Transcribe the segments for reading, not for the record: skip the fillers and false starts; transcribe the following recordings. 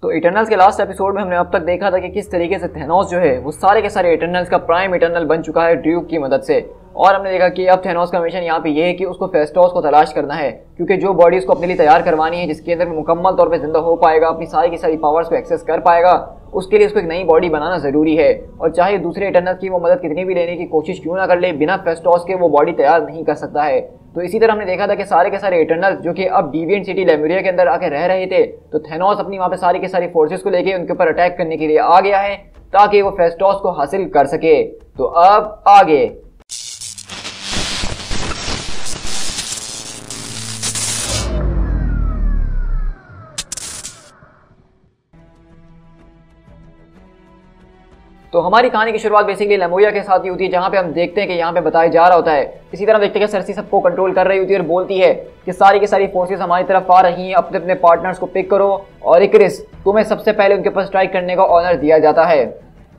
तो इटर्नल्स के last episode में हमने अब तक देखा था कि किस तरीके से थेनोस जो है वो सारे के सारे इटर्नल्स का प्राइम इटर्नल बन चुका है ड्यूक की मदद से। और हमने देखा कि अब थेनोस का मिशन यहाँ पे ये है कि उसको फेस्टोस को तलाश करना है, क्योंकि जो बॉडी उसको अपने लिए तैयार करवानी है जिसके अंदर मुकम्मल तौर पे जिंदा हो पाएगा, अपनी सारी की सारी पावर्स को एक्सेस कर पाएगा, उसके लिए उसको एक नई बॉडी बनाना जरूरी है। और चाहे दूसरे इटर्नल्स की वो मदद कितनी भी लेने की कोशिश क्यों ना कर ले, बिना फेस्टोस के वो बॉडी तैयार नहीं कर सकता है। तो इसी तरह हमने देखा था कि सारे के सारे इटर्नल्स जो कि अब डिविएंट सिटी लेमुरिया के अंदर आके रह रहे थे, तो थेनोस अपनी वहां पे सारी के सारी फोर्सेस को लेके उनके ऊपर अटैक करने के लिए आ गया है ताकि वो फेस्टोस को हासिल कर सके। तो अब आगे तो हमारी कहानी की शुरुआत बेसिकली लेमुरिया के साथ ही होती है, जहां पे हम देखते हैं कि यहाँ पे बताया जा रहा होता है। इसी तरह देखते हैं कि सरसी सबको कंट्रोल कर रही होती है और बोलती है कि सारी की सारी फोर्सेस हमारी तरफ आ रही हैं, अपने अपने पार्टनर्स को पिक करो और इक्रिस तुम्हें सबसे पहले उनके ऊपर स्ट्राइक करने का ऑनर दिया जाता है।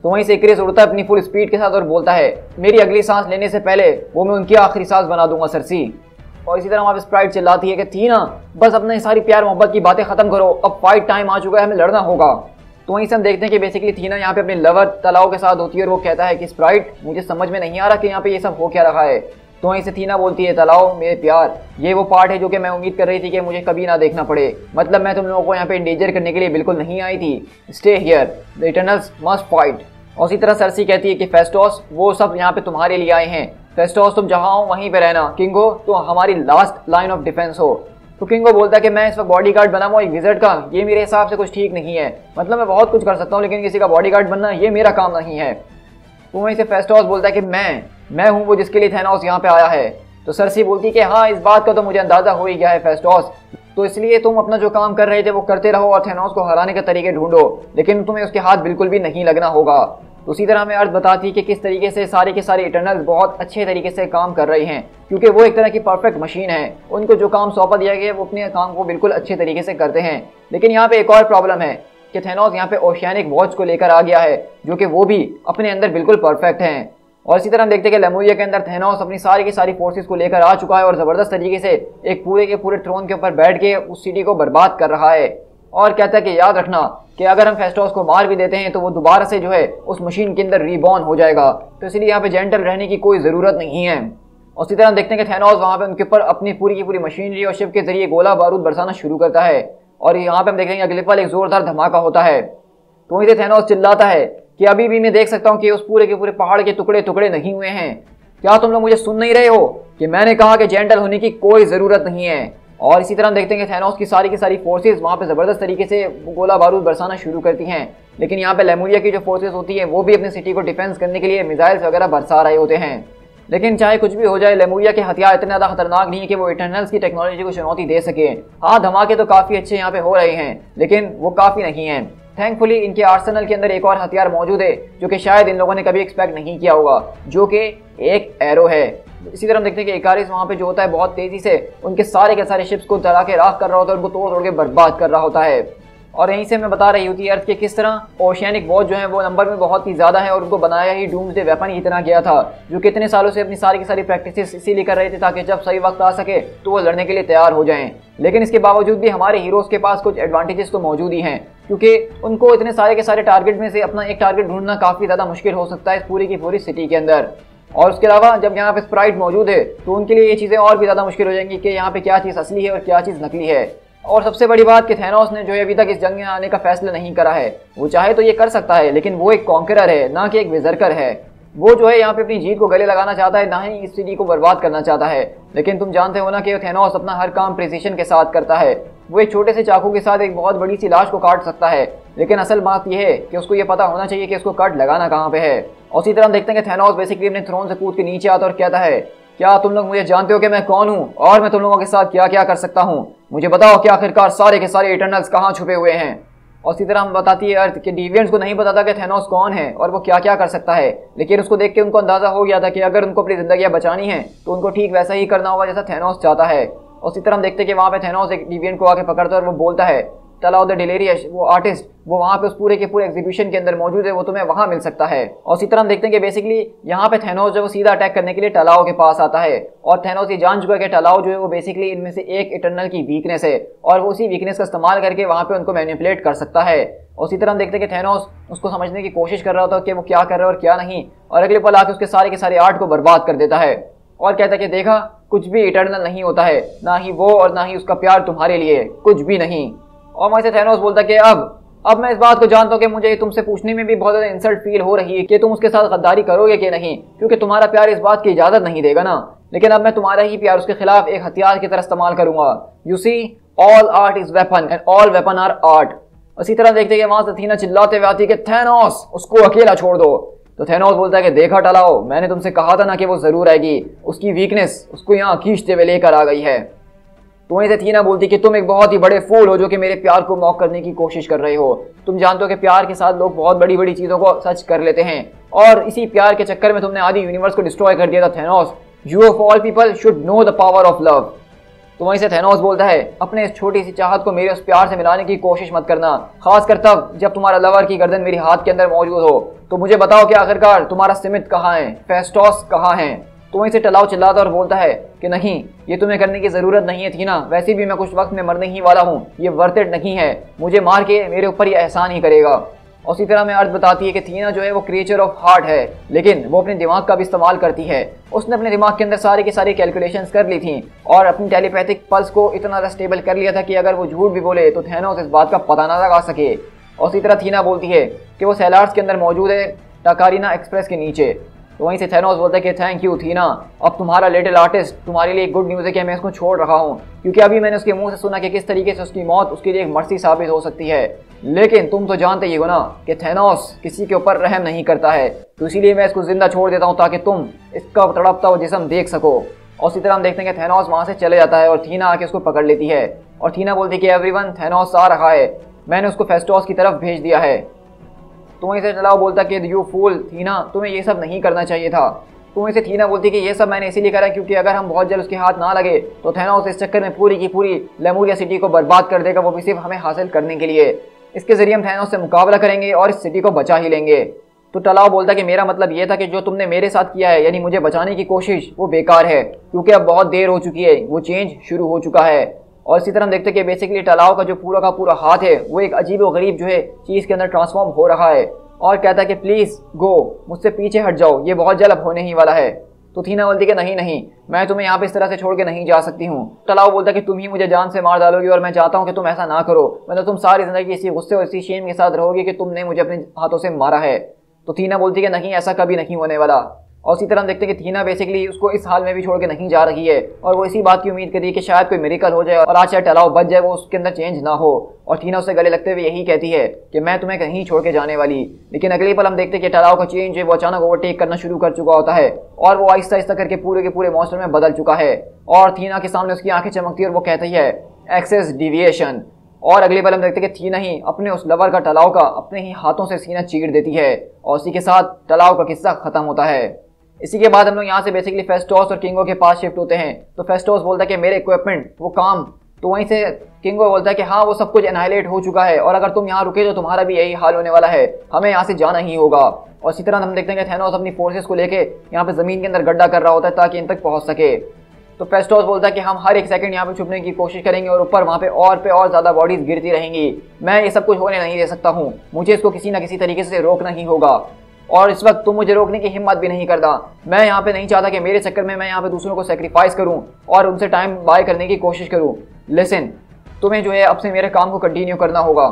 तो वहीं से इक्रिस उड़ता है अपनी फुल स्पीड के साथ और बोलता है मेरी अगली सांस लेने से पहले वो मैं उनकी आखिरी सांस बना दूंगा सरसी। और इसी तरह वहां पे स्प्राइट चिल्लाती है कि थीना बस अपने सारी प्यार मोहब्बत की बातें खत्म करो, अब फाइट टाइम आ चुका है, हमें लड़ना होगा। तो वहीं से हम देखते हैं कि बेसिकली थीना यहाँ पे अपने लवर तलाव के साथ होती है और वो कहता है कि स्प्राइट मुझे समझ में नहीं आ रहा कि यहाँ पे ये सब हो क्या रहा है। तो वहीं से थीना बोलती है तलाव मेरे प्यार, ये वो पार्ट है जो कि मैं उम्मीद कर रही थी कि मुझे कभी ना देखना पड़े, मतलब मैं तुम लोगों को यहाँ पे इंडेंजर करने के लिए बिल्कुल नहीं आई थी। Stay here, the Eternals must fight. और इसी तरह सरसी कहती है कि फेस्टोस वो सब यहाँ पे तुम्हारे लिए आए हैं, फेस्टोस तुम जहाँ हो वहीं पे रहना, किंगो तो हमारी लास्ट लाइन ऑफ डिफेंस हो। तो किंगो बोलता है कि मैं इस वक्त बॉडीगार्ड बना हुआ एक विज़र्ड का, ये मेरे हिसाब से कुछ ठीक नहीं है, मतलब मैं बहुत कुछ कर सकता हूँ लेकिन किसी का बॉडीगार्ड बनना ये मेरा काम नहीं है। तो वहीं से फेस्टोस बोलता है कि मैं हूँ वो जिसके लिए थेनोस यहाँ पे आया है। तो सरसी बोलती है कि हाँ इस बात का तो मुझे अंदाजा हो ही गया है फेस्टोस, तो इसलिए तुम अपना जो काम कर रहे थे वो करते रहो और थेनोस को हराने के तरीके ढूंढो, लेकिन तुम्हें उसके हाथ बिल्कुल भी नहीं लगना होगा। उसी तरह हमें अर्थ बताती है कि किस तरीके से सारे के सारे इटर्नल्स बहुत अच्छे तरीके से काम कर रहे हैं, क्योंकि वो एक तरह की परफेक्ट मशीन है, उनको जो काम सौंपा दिया गया है वो अपने काम को बिल्कुल अच्छे तरीके से करते हैं। लेकिन यहाँ पे एक और प्रॉब्लम है कि थेनोस यहाँ पे ओशियानिक वॉच को लेकर आ गया है, जो कि वो भी अपने अंदर बिल्कुल परफेक्ट हैं। और इसी तरह हम देखते हैं कि लेमुरिया के अंदर थेनोस अपनी सारी की सारी फोर्सेस को लेकर आ चुका है और जबरदस्त तरीके से एक पूरे के पूरे थ्रोन के ऊपर बैठ के उस सिटी को बर्बाद कर रहा है। और कहता है कि याद रखना कि अगर हम फेस्टोस को मार भी देते हैं तो वो दोबारा से जो है उस मशीन के अंदर रीबॉर्न हो जाएगा, तो इसलिए यहाँ पे जेंटल रहने की कोई ज़रूरत नहीं है। और इसी तरह हम देखते हैं कि थेनोस वहाँ पे उनके ऊपर अपनी पूरी की पूरी मशीनरी और शिप के जरिए गोला बारूद बरसाना शुरू करता है और यहाँ पे हम देखेंगे अगले पल एक जोरदार धमाका होता है। तो वहीं से थेनोस चिल्लाता है कि अभी भी मैं देख सकता हूँ कि उस पूरे के पूरे पहाड़ के टुकड़े टुकड़े नहीं हुए हैं, क्या तुम लोग मुझे सुन नहीं रहे हो कि मैंने कहा कि जेंटल होने की कोई ज़रूरत नहीं है। और इसी तरह हम देखते हैं कि थेनोस की सारी फोर्सेस वहाँ पे ज़बरदस्त तरीके से गोला बारूद बरसाना शुरू करती हैं, लेकिन यहाँ पे लेमुरिया की जो फोर्सेस होती हैं वो भी अपनी सिटी को डिफेंस करने के लिए मिसाइल्स वगैरह बरसा रहे होते हैं। लेकिन चाहे कुछ भी हो जाए, लेमुरिया के हथियार इतने ज़्यादा खतरनाक नहीं है कि वो इटर्नल्स की टेक्नोलॉजी को चुनौती दे सके। हाँ धमाके तो काफ़ी अच्छे यहाँ पे हो रहे हैं, लेकिन वो काफ़ी नहीं हैं। थैंकफुली इनके आर्सेनल के अंदर एक और हथियार मौजूद है जो कि शायद इन लोगों ने कभी एक्सपेक्ट नहीं किया होगा, जो कि एक एरो है। इसी तरह हम देखते हैं कि इकारिस वहाँ पे जो होता है बहुत तेजी से उनके सारे के सारे शिप्स को जला के राख कर रहा होता है, उनको तोड़ तोड़ के बर्बाद कर रहा होता है। और यहीं से मैं बता रही होती है अर्थ के किस तरह ओशियानिक वॉच जो है वो नंबर में बहुत ही ज़्यादा है और उनको बनाया ही डूम्सडे वेपन ही इतना गया था, जो कितने सालों से अपनी सारी की सारी प्रैक्टिस इसीलिए कर रहे थे ताकि जब सही वक्त आ सके तो वो लड़ने के लिए तैयार हो जाएं। लेकिन इसके बावजूद भी हमारे हीरोज़ के पास कुछ एडवांटेजेस तो मौजूद ही हैं, क्योंकि उनको इतने सारे के सारे टारगेट में से अपना एक टारगेट ढूंढना काफ़ी ज़्यादा मुश्किल हो सकता है इस पूरी की पूरी सिटी के अंदर। और उसके अलावा जब यहाँ पे स्प्राइट मौजूद है तो उनके लिए ये चीज़ें और भी ज़्यादा मुश्किल हो जाएंगी कि यहाँ पे क्या चीज़ असली है और क्या चीज़ नकली है। और सबसे बड़ी बात कि थेनोस ने जो है अभी तक इस जंग में आने का फैसला नहीं करा है, वो चाहे तो ये कर सकता है लेकिन वो एक कॉन्करर है ना कि एक विजर्कर है। वो जो है यहाँ पे अपनी जीत को गले लगाना चाहता है, ना ही इस सिटी को बर्बाद करना चाहता है। लेकिन तुम जानते हो ना कि थेनोस अपना हर काम प्रिसीशन के साथ करता है, वो एक छोटे से चाकू के साथ एक बहुत बड़ी सी लाश को काट सकता है, लेकिन असल बात यह है कि उसको ये पता होना चाहिए कि उसको कट लगाना कहाँ पे है। और उसी तरह हम देखते हैं कि थेनोस बेसिकली अपने थ्रोन से कूद के नीचे आता और कहता है क्या तुम लोग मुझे जानते हो कि मैं कौन हूँ और मैं तुम लोगों के साथ क्या क्या कर सकता हूँ, मुझे बताओ कि आखिरकार सारे के सारे इटर्नल्स कहाँ छुपे हुए हैं। और इसी तरह हम बताती है अर्थ कि डिविएंट्स को नहीं पता था कि थेनोस कौन है और वो क्या क्या कर सकता है, लेकिन उसको देख के उनको अंदाजा हो गया था कि अगर उनको अपनी जिंदगियां बचानी है तो उनको ठीक वैसा ही करना होगा जैसा थेनोस चाहता है। और इसी तरह हम देखते हैं कि वहाँ पे थेनोस एक डिविएंट को आके पकड़ता है और वो बोलता है टलाओ द डिलेरियस वो आर्टिस्ट वो वहाँ पे उस पूरे के पूरे एग्जीबिशन के अंदर मौजूद है, वो तुम्हें वहाँ मिल सकता है। और इसी तरह हम देखते हैं कि बेसिकली यहाँ पे थेनोस जो वो सीधा अटैक करने के लिए टलाओ के पास आता है और थेनोस ये जान चुका है कि टलाओ जो है वो बेसिकली इनमें से एक इटर्नल की वीकनेस है और वो उसी वीकनेस का इस्तेमाल करके वहाँ पे उनको मैनिपुलेट कर सकता है। और उसी तरह हम देखते हैं कि थेनोस उसको समझने की कोशिश कर रहा होता है कि वो क्या कर रहा है और क्या नहीं, और अगले पल आके उसके सारे के सारे आर्ट को बर्बाद कर देता है और कहता है कि देखा कुछ भी इटर्नल नहीं होता है, ना ही वो और ना ही उसका प्यार तुम्हारे लिए, कुछ भी नहीं। और वहीं से थेनोस बोलता है कि अब मैं इस बात को जानता हूँ कि मुझे तुमसे पूछने में भी बहुत ज़्यादा इंसल्ट फील हो रही है कि तुम उसके साथ गद्दारी करोगे कि नहीं, क्योंकि तुम्हारा प्यार इस बात की इजाज़त नहीं देगा ना। लेकिन अब मैं तुम्हारा ही प्यार उसके खिलाफ एक हथियार की तरह इस्तेमाल करूंगा। You see all art is weapon and all weapon are art. इसी तरह देखते हैं कि वहां से अथीना चिल्लाते हुए आती है कि थेनोस उसको अकेला छोड़ दो। तो थेनोस बोलता है कि देखा टलाओ, मैंने तुमसे कहा था ना कि वो जरूर आएगी, उसकी वीकनेस उसको यहाँ खींचते हुए लेकर आ गई है। तो वहीं से अथीना बोलती कि तुम एक बहुत ही बड़े फूल हो जो कि मेरे प्यार को मॉक करने की कोशिश कर रहे हो। तुम जानते हो कि प्यार के साथ लोग बहुत बड़ी बड़ी चीजों को सच कर लेते हैं और इसी प्यार के चक्कर में तुमने आधी यूनिवर्स को डिस्ट्रॉय कर दिया था Thanos. You of all people should know the power of love. तो वहीं से थेनोस बोलता है अपने इस छोटी सी चाहत को मेरे उस प्यार से मिलाने की कोशिश मत करना, खासकर तब जब तुम्हारा लवर की गर्दन मेरी हाथ के अंदर मौजूद हो। तो मुझे बताओ कि आखिरकार तुम्हारा सिमित कहाँ है, फेस्टोस कहाँ है। तो वहीं से टलाओ चिल्लाता और बोलता है कि नहीं, ये तुम्हें करने की जरूरत नहीं है थीना, वैसे भी मैं कुछ वक्त में मरने ही वाला हूँ, ये वर्थ इट नहीं है, मुझे मार के मेरे ऊपर ये एहसान ही करेगा। और उसी तरह में अर्थ बताती है कि थीना जो है वो क्रिएचर ऑफ हार्ट है, लेकिन वो अपने दिमाग का भी इस्तेमाल करती है। उसने अपने दिमाग के अंदर सारी की सारी कैलकुलेशंस कर ली थी और अपनी टेलीपैथिक पल्स को इतना स्टेबल कर लिया था कि अगर वो झूठ भी बोले तो थेनोस इस बात का पता ना लगा सके। और उसी तरह थीना बोलती है कि वो सेलार्स के अंदर मौजूद है, टाकारिना एक्सप्रेस के नीचे। तो वहीं से थेनोस बोलता है कि थैंक यू थीना, अब तुम्हारा लिटिल आर्टिस्ट तुम्हारे लिए गुड न्यूज़ है कि मैं इसको छोड़ रहा हूँ, क्योंकि अभी मैंने उसके मुंह से सुना कि किस तरीके से उसकी मौत उसके लिए एक मर्सी साबित हो सकती है। लेकिन तुम तो जानते ही हो ना कि थेनोस किसी के ऊपर रहम नहीं करता है, तो इसीलिए मैं इसको जिंदा छोड़ देता हूँ ताकि तुम इसका तड़पता हुआ जिस्म देख सको। और उसी तरह हम देखते हैं कि थेनोस वहाँ से चले जाता है और थीना आके उसको पकड़ लेती है और थीना बोलती है कि एवरीवन थेनोस आ रहा है, मैंने उसको फेस्टोस की तरफ भेज दिया है। तो वहीं से टलाओ बोलता कि यू फूल थीना, तुम्हें ये सब नहीं करना चाहिए था। तो वहीं से थीना बोलती कि ये सब मैंने इसीलिए करा क्योंकि अगर हम बहुत जल्द उसके हाथ ना लगे तो थेनोस इस चक्कर में पूरी की पूरी लेमुरिया सिटी को बर्बाद कर देगा, वो भी सिर्फ हमें हासिल करने के लिए। इसके जरिए हम थेनोस से मुकाबला करेंगे और इस सिटी को बचा ही लेंगे। तो टलाओ बोलता कि मेरा मतलब ये था कि जो तुमने मेरे साथ किया है, यानी मुझे बचाने की कोशिश, वो बेकार है, क्योंकि अब बहुत देर हो चुकी है, वो चेंज शुरू हो चुका है। और इसी तरह हम देखते हैं कि बेसिकली टलाओ का जो पूरा का पूरा हाथ है वो एक अजीब व गरीब जो है चीज़ के अंदर ट्रांसफॉर्म हो रहा है और कहता है कि प्लीज़ गो, मुझसे पीछे हट जाओ, ये बहुत जल्द होने ही वाला है। तो थीना बोलती कि नहीं नहीं, मैं तुम्हें यहाँ पे इस तरह से छोड़ के नहीं जा सकती हूँ। टलाओ बोलता कि तुम ही मुझे जान से मार डालोगी और मैं चाहता हूँ कि तुम ऐसा ना करो, मतलब तुम सारी जिंदगी इसी गुस्से और इसी शेम के साथ रहोगी कि तुमने मुझे अपने हाथों से मारा है। तो थीना बोलती कि नहीं, ऐसा कभी नहीं होने वाला। और इसी तरह हम देखते हैं कि थीना बेसिकली उसको इस हाल में भी छोड़ के नहीं जा रही है और वो इसी बात की उम्मीद करी कि शायद कोई मिरेकल हो जाए और आज शायद टलाओ बच जाए, वो उसके अंदर चेंज ना हो। और थीना उससे गले लगते हुए यही कहती है कि मैं तुम्हें कहीं छोड़ के जाने वाली। लेकिन अगले पल हम देखते हैं कि टलाओ का चेंज है वो अचानक ओवरटेक करना शुरू कर चुका होता है और वो आहिस्ता आहिस्ता करके पूरे के पूरे मॉन्स्टर में बदल चुका है और थीना के सामने उसकी आंखें चमकती है और वो कहती है एक्सेस डिविएशन। और अगले पल हम देखते हैं कि थीना ही अपने उस लवर का टलाओ का अपने ही हाथों से सीना चीर देती है और उसी के साथ टलाओ का किस्सा खत्म होता है। इसी के बाद हम लोग यहाँ से बेसिकली फेस्टोस और किंगो के पास शिफ्ट होते हैं। तो फेस्टोस बोलता है कि मेरे इक्विपमेंट वो काम, तो वहीं से किंगो बोलता है कि हाँ वो सब कुछ एनाइलेट हो चुका है और अगर तुम यहाँ रुके तो तुम्हारा भी यही हाल होने वाला है, हमें यहाँ से जाना ही होगा। और इसी तरह हम देखते हैं कि थेनोस अपनी फोर्सेस को लेके यहाँ पे जमीन के अंदर गड्ढा कर रहा होता है ताकि इन तक पहुँच सके। तो फेस्टोस बोलता है कि हम हर एक सेकंड यहाँ पे छुपने की कोशिश करेंगे और ऊपर वहाँ पे और ज़्यादा बॉडीज गिरती रहेंगी। मैं ये सब कुछ होने नहीं दे सकता हूँ, मुझे इसको किसी ना किसी तरीके से रोकना ही होगा और इस वक्त तुम मुझे रोकने की हिम्मत भी नहीं करता। मैं यहाँ पे नहीं चाहता कि मेरे चक्कर में मैं यहाँ पे दूसरों को सेक्रीफाइस करूँ और उनसे टाइम बाय करने की कोशिश करूँ। लिसन, तुम्हें जो है अब से मेरे काम को कंटिन्यू करना होगा।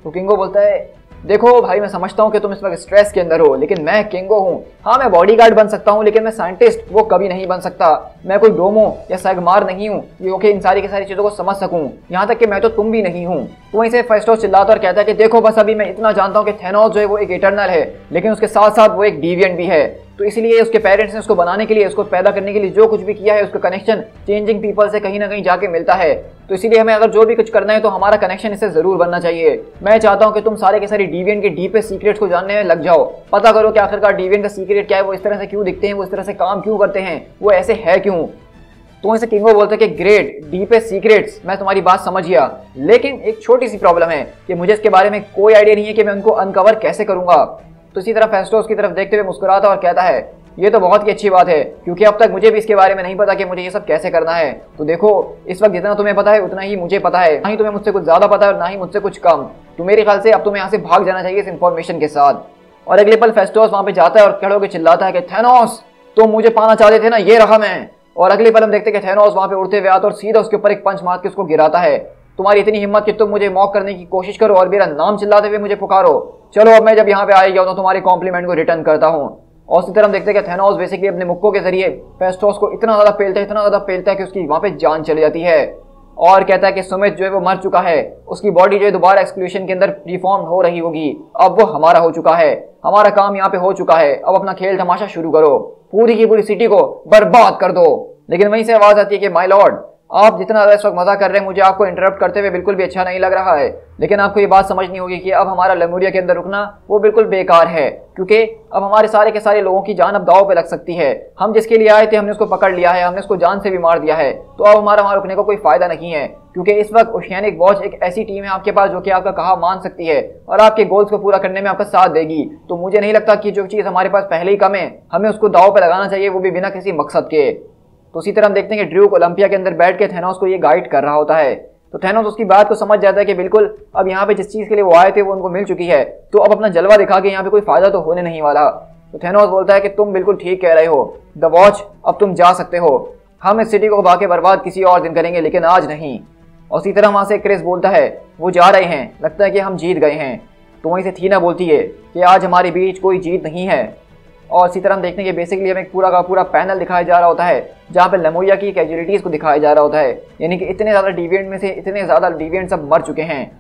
तो किंगो बोलता है देखो भाई, मैं समझता हूँ कि तुम इस वक्त स्ट्रेस के अंदर हो, लेकिन मैं किंगो हूँ। हाँ मैं बॉडीगार्ड बन सकता हूँ, लेकिन मैं साइंटिस्ट वो कभी नहीं बन सकता। मैं कोई डोमो या सैगमार नहीं हूँ जो कि इन सारी की सारी चीज़ों को समझ सकूँ, यहाँ तक कि मैं तो तुम भी नहीं हूँ। तो वहीं से फेस्टोस चिल्लाता और कहता है कि देखो बस अभी मैं इतना जानता हूँ कि थेनोस जो है वो एक इटर्नल है, लेकिन उसके साथ साथ वो एक डिविएंट भी है। तो इसलिए उसके पेरेंट्स ने उसको बनाने के लिए, उसको पैदा करने के लिए जो कुछ भी किया है, उसका कनेक्शन चेंजिंग पीपल से कहीं ना कहीं जाके मिलता है। तो इसीलिए हमें अगर जो भी कुछ करना है तो हमारा कनेक्शन इससे जरूर बनना चाहिए। मैं चाहता हूं कि तुम सारे के सारे डिविएंट के डीपेस्ट सीक्रेट्स को जानने में लग जाओ, पता करो कि आखिरकार डिविएंट का सीक्रेट क्या है, वो इस तरह से क्यों दिखते हैं, वो इस तरह से काम क्यों करते हैं, वो ऐसे है क्यों। तो इसे किंगो बोलते हैं कि ग्रेट डीपेस्ट सीक्रेट्स, मैं तुम्हारी बात समझ गया, लेकिन एक छोटी सी प्रॉब्लम है कि मुझे इसके बारे में कोई आइडिया नहीं है कि मैं उनको अनकवर कैसे करूंगा। तो इसी तरह फेस्टोस की तरफ देखते हुए मुस्कुराता और कहता है ये तो बहुत ही अच्छी बात है, क्योंकि अब तक मुझे भी इसके बारे में नहीं पता कि मुझे ये सब कैसे करना है। तो देखो, इस वक्त जितना तुम्हें पता है उतना ही मुझे पता है, ना ही तुम्हें मुझसे कुछ ज्यादा पता है और ना ही मुझसे कुछ कम। तो मेरे ख्याल से अब तुम्हें यहाँ से भाग जाना चाहिए इस इन्फॉर्मेशन के साथ। और अगले पल फेस्टोस वहां पे जाता है और खड़े होकर चिल्लाता है कि थैनोस, तुम मुझे पाना चाहते थे ना, ये रहा मैं। और अगले पल हम देखते हैं कि थैनोस वहां पे उड़ते हुए आता और सीधा उसके ऊपर एक पंच मार के उसको गिराता है। तुम्हारी इतनी हिम्मत कि तुम मुझे मॉक करने की कोशिश करो और मेरा नाम चिल्लाते हुए मुझे पुकारो। चलो अब मैं जब यहाँ पे आ गया हूं तो तुम्हारे कॉम्प्लीमेंट को रिटर्न करता हूँ। और उसी तरह हम देखते हैं कि थैनोस बेसिकली अपने मुक्कों के जरिए फेस्टोस को इतना ज्यादा पेलता है कि उसकी वहां पे जान चली जाती है। और कहता है कि सुमित जो है वो मर चुका है, उसकी बॉडी जो है दोबारा एक्सक्लूशन के अंदर रिफॉर्म हो रही होगी, अब वो हमारा हो चुका है, हमारा काम यहाँ पे हो चुका है, अब अपना खेल तमाशा शुरू करो, पूरी की पूरी सिटी को बर्बाद कर दो। लेकिन वहीं से आवाज आती है कि माय लॉर्ड, आप जितना ज्यादा इस वक्त मजा कर रहे हैं मुझे आपको इंटरप्ट करते हुए बिल्कुल भी अच्छा नहीं लग रहा है, लेकिन आपको ये बात समझनी होगी कि अब हमारा लेमुरिया के अंदर रुकना वो बिल्कुल बेकार है, क्योंकि अब हमारे सारे के सारे लोगों की जान अब दांव पे लग सकती है। हम जिसके लिए आए थे हमने उसको पकड़ लिया है, हमने उसको जान से भी मार दिया है, तो अब हमारा वहां रुकने का कोई फायदा नहीं है, क्योंकि इस वक्त ओशियानिक वॉच एक ऐसी टीम है आपके पास जो कि आपका कहा मान सकती है और आपके गोल्स को पूरा करने में आपका साथ देगी। तो मुझे नहीं लगता कि जो चीज हमारे पास पहले ही कम है हमें उसको दांव पे लगाना चाहिए, वो भी बिना किसी मकसद के। तो उसी तरह हम देखते हैं कि ड्रूक ओलंपिया के अंदर बैठ के थैनोस को ये गाइड कर रहा होता है। तो थैनोस उसकी बात को समझ जाता है कि बिल्कुल अब यहाँ पे जिस चीज के लिए वो आए थे वो उनको मिल चुकी है, तो अब अपना जलवा दिखा के यहाँ पे कोई फायदा तो होने नहीं वाला। तो थैनोस बोलता है कि तुम बिल्कुल ठीक कह रहे हो द वॉच, अब तुम जा सकते हो, हम इस सिटी को भागे बर्बाद किसी और दिन करेंगे लेकिन आज नहीं। और उसी तरह वहां से क्रिस बोलता है वो जा रहे हैं, लगता है कि हम जीत गए हैं। तो वहीं से थीना बोलती है कि आज हमारे बीच कोई जीत नहीं है। और इसी तरह हम देखते हैं कि बेसिकली हमें पूरा का पूरा पैनल दिखाया जा रहा होता है जहाँ पे लेमुरिया की कैजुअलिटीज को दिखाया जा रहा होता है, यानी कि इतने ज़्यादा डिविएंट में से इतने ज़्यादा डिविएंट सब मर चुके हैं।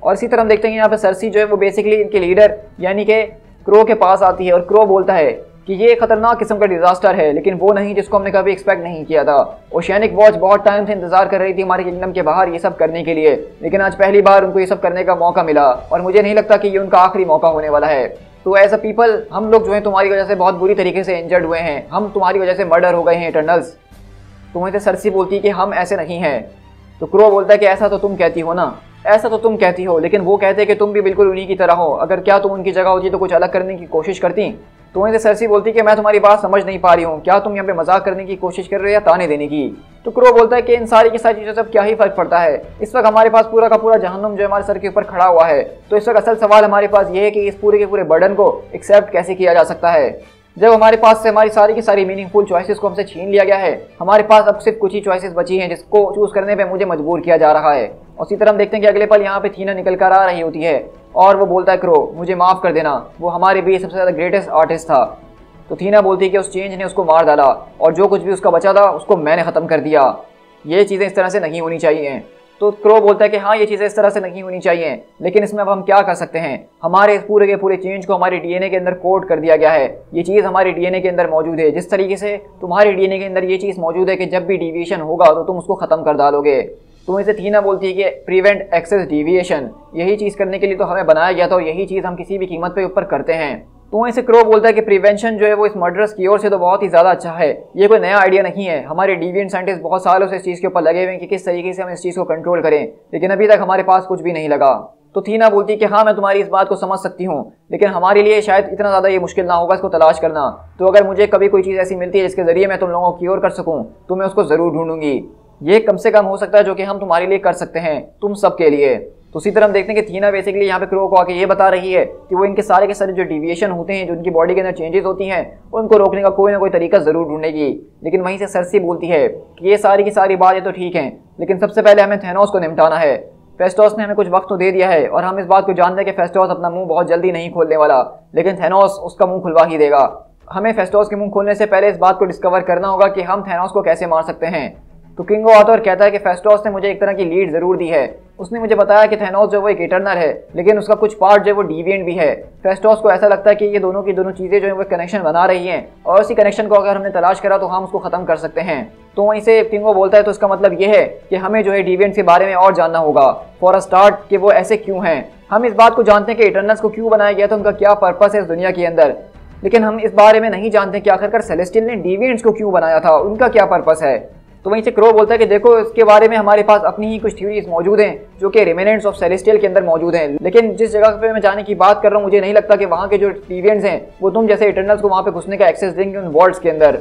और इसी तरह हम देखते हैं कि यहाँ पे सरसी जो है वो बेसिकली इनके लीडर यानी कि क्रो के पास आती है और क्रो बोलता है कि ये खतरनाक किस्म का डिजास्टर है, लेकिन वो नहीं जिसको हमने कभी एक्सपेक्ट नहीं किया था। ओशियानिक वॉच बहुत टाइम से इंतजार कर रही थी हमारे किंगडम के बाहर ये सब करने के लिए, लेकिन आज पहली बार उनको ये सब करने का मौका मिला और मुझे नहीं लगता कि ये उनका आखिरी मौका होने वाला है। तो एज अ पीपल हम लोग जो है तुम्हारी वजह से बहुत बुरी तरीके से इंजर्ड हुए हैं, हम तुम्हारी वजह से मर्डर हो गए हैं इटर्नल्स। तो वहीं से सरसी बोलती है कि हम ऐसे नहीं हैं। तो क्रो बोलता है कि ऐसा तो तुम कहती हो ना, ऐसा तो तुम कहती हो, लेकिन वो कहते हैं कि तुम भी बिल्कुल उन्हीं की तरह हो, अगर क्या तुम उनकी जगह होती तो कुछ अलग करने की कोशिश करती। तो वहीं से सरसी बोलती कि मैं तुम्हारी बात समझ नहीं पा रही हूँ, क्या तुम यहाँ पे मजाक करने की कोशिश कर रहे हो या ताने देने की। तो क्रो बोलता है कि इन सारी की सारी चीज़ों से क्या ही फर्क पड़ता है, इस वक्त हमारे पास पूरा का पूरा जहन्नुम जो हमारे सर के ऊपर खड़ा हुआ है। तो इस वक्त असल सवाल हमारे पास ये है कि इस पूरे के पूरे बर्डन को एक्सेप्ट कैसे किया जा सकता है। जब हमारे पास से हमारी सारी की सारी मीनिंगफुल चॉइसेस को हमसे छीन लिया गया है, हमारे पास अब सिर्फ कुछ ही चॉइसेस बची हैं जिसको चूज करने पे मुझे मजबूर किया जा रहा है। उसी तरह हम देखते हैं कि अगले पल यहाँ पे थीना निकल कर आ रही होती है और वो बोलता है क्रो मुझे माफ कर देना, वो हमारे बीच सबसे ज्यादा ग्रेटेस्ट आर्टिस्ट था। तो थीना बोलती है कि उस चेंज ने उसको मार डाला और जो कुछ भी उसका बचा था उसको मैंने खत्म कर दिया, ये चीजें इस तरह से नहीं होनी चाहिए। तो क्रो बोलता है कि हाँ ये चीज़ें इस तरह से नहीं होनी चाहिए, लेकिन इसमें अब हम क्या कर सकते हैं, हमारे इस पूरे के पूरे चेंज को हमारे डीएनए के अंदर कोड कर दिया गया है, ये चीज़ हमारे डीएनए के अंदर मौजूद है। जिस तरीके से तुम्हारे डीएनए के अंदर ये चीज़ मौजूद है कि जब भी डिविएशन होगा तो तुम उसको ख़त्म कर डालोगे। तो इसे थीना बोलती है कि प्रिवेंट एक्सेस डिविएशन, यही चीज़ करने के लिए तो हमें बनाया गया था और यही चीज़ हम किसी भी कीमत पे ऊपर करते हैं। तो इसे क्रो बोलता है कि प्रिवेंशन जो है वो इस मर्डरस की ओर से तो बहुत ही ज़्यादा अच्छा है, ये कोई नया आइडिया नहीं है। हमारे डिविएंट साइंटिस्ट बहुत सालों से इस चीज़ के ऊपर लगे हुए हैं कि किस तरीके से हम इस चीज़ को कंट्रोल करें, लेकिन अभी तक हमारे पास कुछ भी नहीं लगा। तो थीना बोलती है कि हाँ मैं तुम्हारी इस बात को समझ सकती हूँ, लेकिन हमारे लिए शायद इतना ज़्यादा ये मुश्किल ना होगा इसको तलाश करना। तो अगर मुझे कभी कोई चीज़ ऐसी मिलती है जिसके ज़रिए मैं तुम लोगों को क्योर कर सकूँ तो मैं उसको ज़रूर ढूंढूंगी। ये कम से कम हो सकता है जो कि हम तुम्हारे लिए कर सकते हैं, तुम सब के लिए। तो उसी तरह हम देखते हैं कि थीना बेसिकली यहाँ पे क्रो को आके ये बता रही है कि वो इनके सारे के सारे जो डिविएशन होते हैं, जो उनकी बॉडी के अंदर चेंजेस होती हैं, उनको रोकने का कोई ना कोई तरीका ज़रूर ढूंढेगी। लेकिन वहीं से सरसी बोलती है कि ये सारी की सारी बातें तो ठीक हैं, लेकिन सबसे पहले हमें थैनोस को निपटाना है। फेस्टोस ने हमें कुछ वक्त तो दे दिया है और हम इस बात को जानते हैं कि फेस्टोस अपना मुंह बहुत जल्दी नहीं खोलने वाला, लेकिन थैनोस उसका मुंह खुलवा ही देगा। हमें फेस्टोस के मुंह खोलने से पहले इस बात को डिस्कवर करना होगा कि हम थैनोस को कैसे मार सकते हैं। तो किंगो आता और कहता है कि फेस्टोस ने मुझे एक तरह की लीड जरूर दी है, उसने मुझे बताया कि थैनोस जो वो एक इटर्नल है, लेकिन उसका कुछ पार्ट जो है वो डिविएंट भी है। फेस्टोस को ऐसा लगता है कि ये दोनों की दोनों चीज़ें जो है वो कनेक्शन बना रही हैं और उसी कनेक्शन को अगर हमने तलाश करा तो हम उसको ख़त्म कर सकते हैं। तो वहीं से किंगो बोलता है तो इसका मतलब ये है कि हमें जो है डिविएंट्स के बारे में और जानना होगा फॉर अ स्टार्ट कि वो ऐसे क्यों हैं। हम इस बात को जानते हैं कि इटर्नल्स को क्यों बनाया गया था, उनका क्या पर्पस है इस दुनिया के अंदर, लेकिन हम इस बारे में नहीं जानते कि आखिरकार सेलेस्टियल ने डिविएंट्स को क्यों बनाया था, उनका क्या पर्पस है। तो वहीं से क्रो बोलता है कि देखो इसके बारे में हमारे पास अपनी ही कुछ थ्योरीज मौजूद हैं जो कि रिमेनेंट्स ऑफ सेलेस्टियल के अंदर मौजूद हैं, लेकिन जिस जगह पे मैं जाने की बात कर रहा हूँ मुझे नहीं लगता कि वहाँ के जो डिविएंट्स हैं वो तुम जैसे इटर्नल्स को वहाँ पे घुसने का एक्सेस देंगे उन वॉल्ट्स के अंदर।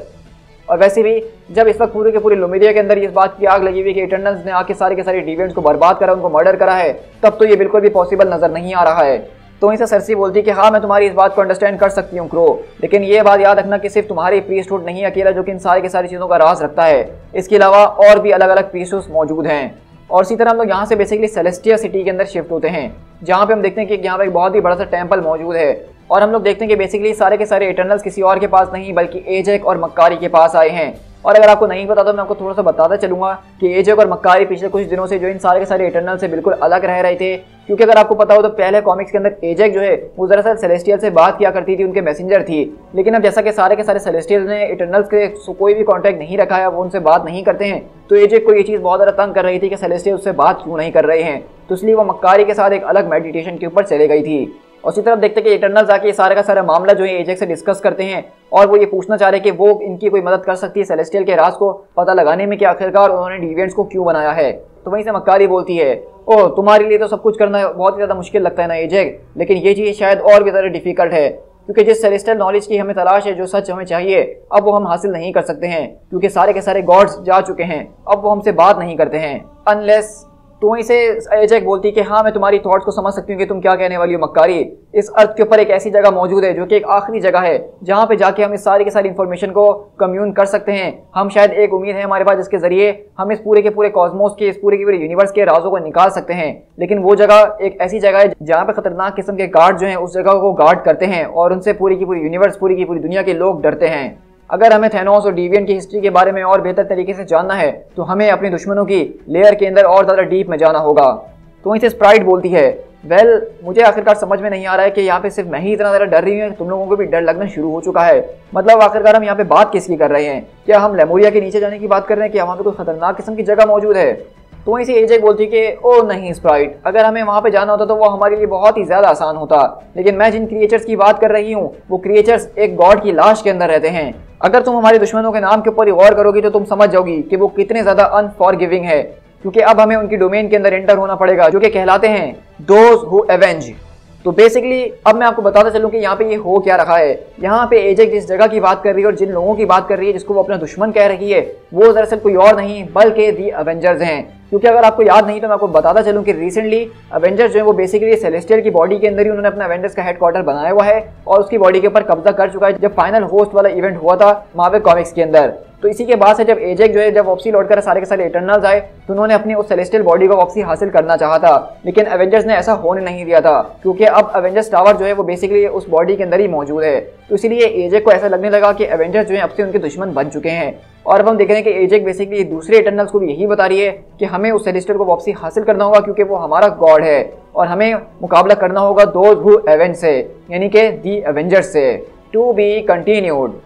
और वैसे भी जब इस वक्त पूरे के पूरे लुमेरिया के अंदर इस बात की आग लगी हुई कि इटर्नल्स ने आके सारे के सारे डिविएंट्स को बर्बाद करा, उनको मर्डर करा है, तब तो ये बिल्कुल भी पॉसिबल नजर नहीं आ रहा है। तो वहीं से सरसी बोलती है कि हाँ मैं तुम्हारी इस बात को अंडरस्टैंड कर सकती हूँ क्रो, लेकिन ये बात याद रखना कि सिर्फ तुम्हारी प्रीस्टहुड नहीं अकेला जो कि इन सारी की सारी चीज़ों का राज रखता है, इसके अलावा और भी अलग अलग प्रीस्टहुड्स मौजूद हैं। और इसी तरह हम लोग यहाँ से बेसिकली सेलेस्टिया सिटी के अंदर शिफ्ट होते हैं, जहाँ पे हम देखते हैं कि यहाँ पे एक बहुत ही बड़ा सा टेम्पल मौजूद है और हम लोग देखते हैं कि बेसिकली सारे के सारे इटर्नल्स किसी और के पास नहीं बल्कि एजेक और मक्कारी के पास आए हैं। और अगर आपको नहीं पता तो मैं आपको थोड़ा सा बताता चलूंगा कि एजेक और मक्कारी पिछले कुछ दिनों से जो इन सारे के सारे इटर्नल से बिल्कुल अलग रह रहे थे, क्योंकि अगर आपको पता हो तो पहले कॉमिक्स के अंदर एजेक जो है वो दरअसल सेलेस्टियल से बात किया करती थी, उनके मैसेंजर थी। लेकिन अब जैसा कि सारे के सारे सेलेस्टियल ने इटर्नल्स के कोई भी कॉन्टैक्ट नहीं रखा है, वो उनसे बात नहीं करते हैं, तो एजेक को ये चीज़ बहुत ज़्यादा तंग कर रही थी कि सेलेस्टियल उससे बात क्यों नहीं कर रहे हैं। तो इसलिए वो मक्कारी के साथ एक अलग मेडिटेशन के ऊपर चले गई थी। और उसी तरफ देखते हैं कि इटर्नल्स आके सारा का सारा मामला जो है एजेक से डिस्कस करते हैं और वो ये पूछना चाह रहे हैं कि वो इनकी कोई मदद कर सकती है सेलेस्टियल के राज को पता लगाने में कि आखिरकार उन्होंने डिविएंट्स को क्यों बनाया है। तो वहीं से मक्कारी बोलती है, ओह तुम्हारे लिए तो सब कुछ करना बहुत ही ज़्यादा मुश्किल लगता है ना एजेक, लेकिन ये चीज़ शायद और भी ज़्यादा डिफिकल्ट है, क्योंकि जिस सेलेस्टियल नॉलेज की हमें तलाश है, जो सच हमें चाहिए, अब वो हम हासिल नहीं कर सकते हैं क्योंकि सारे के सारे गॉड्स जा चुके हैं, अब वो हमसे बात नहीं करते हैं अनलेस। तो वहीं से एजेक बोलती है कि हाँ मैं तुम्हारी थॉट्स को समझ सकती हूँ कि तुम क्या कहने वाली हो मक्कारी। इस अर्थ के ऊपर एक ऐसी जगह मौजूद है जो कि एक आखिरी जगह है जहाँ पे जाके हम इस सारी की सारी इन्फॉर्मेशन को कम्यून कर सकते हैं। हम शायद एक उम्मीद है हमारे पास जिसके जरिए हम इस पूरे के पूरे कॉस्मोस के, इस पूरे के पूरे यूनिवर्स के राजों को निकाल सकते हैं। लेकिन वो जगह एक ऐसी जगह है जहाँ पे खतरनाक किस्म के गार्ड जो हैं उस जगह को गार्ड करते हैं और उनसे पूरी की पूरी यूनिवर्स, पूरी की पूरी दुनिया के लोग डरते हैं। अगर हमें थैनोस और डिविएंट की हिस्ट्री के बारे में और बेहतर तरीके से जानना है तो हमें अपने दुश्मनों की लेयर के अंदर और ज़्यादा डीप में जाना होगा। तो वहीं से स्प्राइट बोलती है, वेल मुझे आखिरकार समझ में नहीं आ रहा है कि यहाँ पे सिर्फ मैं ही इतना ज़्यादा डर रही हूँ, तुम लोगों को भी डर लगना शुरू हो चुका है। मतलब आखिरकार हम यहाँ पे बात किसकी कर रहे हैं? क्या हम लेमोरिया के नीचे जाने की बात कर रहे हैं? क्या वहाँ पे कोई खतरनाक किस्म की जगह मौजूद है? तो वहीं से एजेक बोलती है कि ओ नहीं स्प्राइट, अगर हमें वहाँ पे जाना होता तो वो हमारे लिए बहुत ही ज़्यादा आसान होता, लेकिन मैं जिन क्रिएचर्स की बात कर रही हूँ वो क्रिएचर्स एक गॉड की लाश के अंदर रहते हैं। अगर तुम हमारे दुश्मनों के नाम के ऊपर गौर करोगी तो तुम समझ जाओगी कि वो कितने ज़्यादा अनफॉरगिविंग है, क्योंकि अब हमें उनकी डोमेन के अंदर एंटर होना पड़ेगा जो कि कहलाते हैं दोज हु एवेंज। तो बेसिकली अब मैं आपको बताता चलूं कि यहाँ पे ये हो क्या रहा है। यहाँ पे एजेक जिस जगह की बात कर रही है और जिन लोगों की बात कर रही है जिसको वो अपना दुश्मन कह रही है, वो दरअसल कोई और नहीं बल्कि दी अवेंजर्स हैं। क्योंकि अगर आपको याद नहीं तो मैं आपको बताता चलूं कि रिसेंटली अवेंजर्स जो है वो बेसिकली सेलेस्टियल की बॉडी के अंदर ही उन्होंने अपना अवेंजर्स का हेडक्वार्टर बनाया हुआ है और उसकी बॉडी के ऊपर कब्जा कर चुका है जब फाइनल होस्ट वाला इवेंट हुआ था मार्वल कॉमिक्स के अंदर। तो इसी के बाद से जब एजेक जो है जब वापसी लौटकर सारे के सारे इटर्नल्स आए तो उन्होंने अपनी उस सेलेस्टियल बॉडी को वापसी हासिल करना चाहा था, लेकिन एवेंजर्स ने ऐसा होने नहीं दिया था क्योंकि अब एवेंजर्स टावर जो है वो बेसिकली उस बॉडी के अंदर ही मौजूद है। तो इसीलिए एजेक को ऐसा लगने लगा कि एवेंजर्स जो है अब से उनके दुश्मन बन चुके हैं। और अब हम देख रहे हैं कि एजेक बेसिकली दूसरे इटर्नल्स को भी यही बता रही है कि हमें उस सेलेस्टियल को वापसी हासिल करना होगा क्योंकि वो हमारा गॉड है और हमें मुकाबला करना होगा दोज हु एवेंज से, यानी कि दी एवेंजर्स से। To be continued.